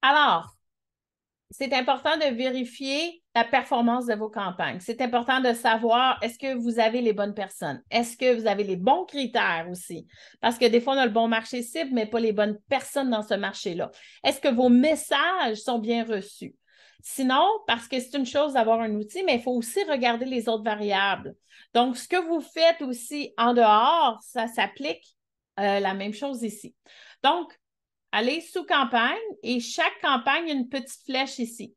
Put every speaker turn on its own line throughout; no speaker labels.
Alors, c'est important de vérifier la performance de vos campagnes. C'est important de savoir est-ce que vous avez les bonnes personnes? Est-ce que vous avez les bons critères aussi? Parce que des fois, on a le bon marché cible, mais pas les bonnes personnes dans ce marché-là. Est-ce que vos messages sont bien reçus? Sinon, parce que c'est une chose d'avoir un outil, mais il faut aussi regarder les autres variables. Donc, ce que vous faites aussi en dehors, ça s'applique la même chose ici. Donc, allez sous campagne et chaque campagne a une petite flèche ici.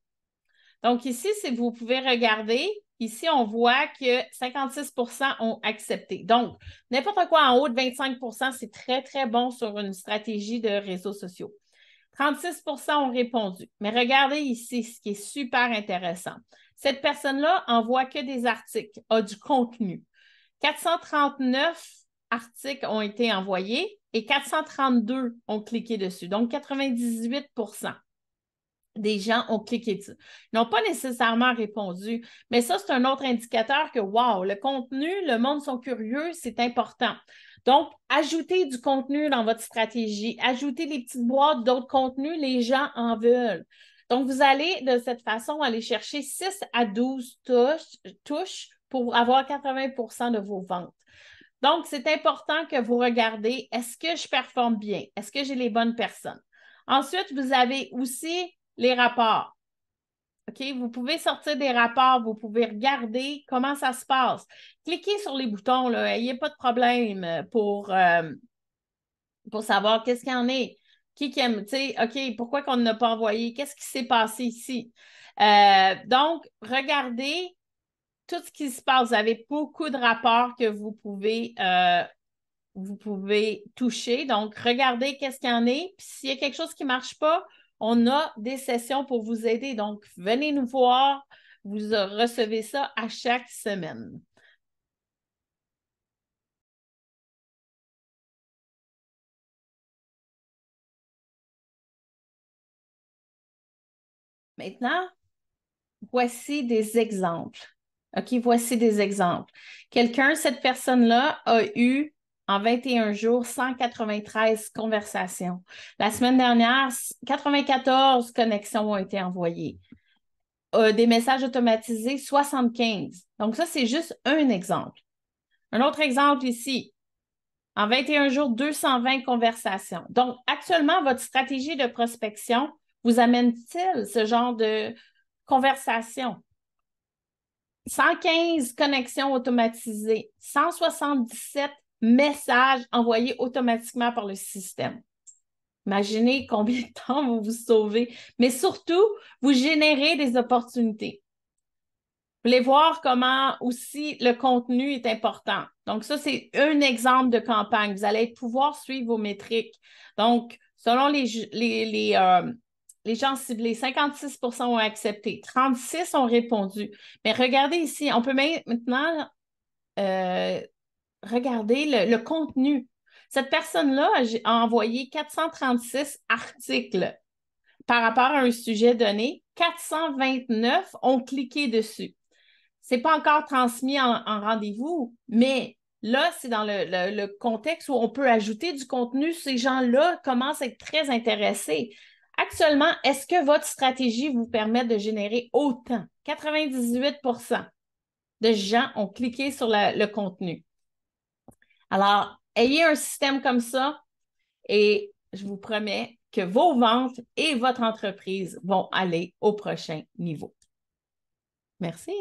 Donc ici, si vous pouvez regarder, ici, on voit que 56 ont accepté. Donc, n'importe quoi en haut de 25 c'est très, très bon sur une stratégie de réseaux sociaux. 36 ont répondu. Mais regardez ici, ce qui est super intéressant. Cette personne-là envoie que des articles, a du contenu. 439 articles ont été envoyés et 432 ont cliqué dessus. Donc, 98 des gens ont cliqué dessus. Ils n'ont pas nécessairement répondu, mais ça, c'est un autre indicateur que, wow, le contenu, le monde sont curieux, c'est important. Donc, ajoutez du contenu dans votre stratégie, ajoutez des petites boîtes d'autres contenus, les gens en veulent. Donc, vous allez de cette façon aller chercher 6 à 12 touches pour avoir 80 de vos ventes. Donc, c'est important que vous regardez, est-ce que je performe bien? Est-ce que j'ai les bonnes personnes? Ensuite, vous avez aussi les rapports. OK? Vous pouvez sortir des rapports, vous pouvez regarder comment ça se passe. Cliquez sur les boutons, là, il n'y a pas de problème pour savoir qu'est-ce qu'il y en est. Qui aime, tu sais, OK, pourquoi qu'on n'a pas envoyé? Qu'est-ce qui s'est passé ici? Donc, regardez tout ce qui se passe. Vous avez beaucoup de rapports que vous pouvez toucher. Donc, regardez qu'est-ce qu'il y en est. Puis s'il y a quelque chose qui ne marche pas, on a des sessions pour vous aider. Donc, venez nous voir. Vous recevez ça à chaque semaine. Maintenant, voici des exemples. OK, voici des exemples. Quelqu'un, cette personne-là, a eu en 21 jours 193 conversations. La semaine dernière, 94 connexions ont été envoyées. Des messages automatisés, 75. Donc, ça, c'est juste un exemple. Un autre exemple ici. En 21 jours, 220 conversations. Donc, actuellement, votre stratégie de prospection vous amène-t-il ce genre de conversation? 115 connexions automatisées, 177 messages envoyés automatiquement par le système. Imaginez combien de temps vous vous sauvez, mais surtout, vous générez des opportunités. Vous voulez voir comment aussi le contenu est important. Donc, ça, c'est un exemple de campagne. Vous allez pouvoir suivre vos métriques. Donc, selon les gens ciblés, 56 ont accepté, 36 ont répondu. Mais regardez ici, on peut maintenant euh, regarder le contenu. Cette personne-là a envoyé 436 articles par rapport à un sujet donné. 429 ont cliqué dessus. C'est pas encore transmis en rendez-vous, mais là, c'est dans le contexte où on peut ajouter du contenu. Ces gens-là commencent à être très intéressés. Actuellement, est-ce que votre stratégie vous permet de générer autant? 98 de gens ont cliqué sur le contenu. Alors, ayez un système comme ça et je vous promets que vos ventes et votre entreprise vont aller au prochain niveau. Merci.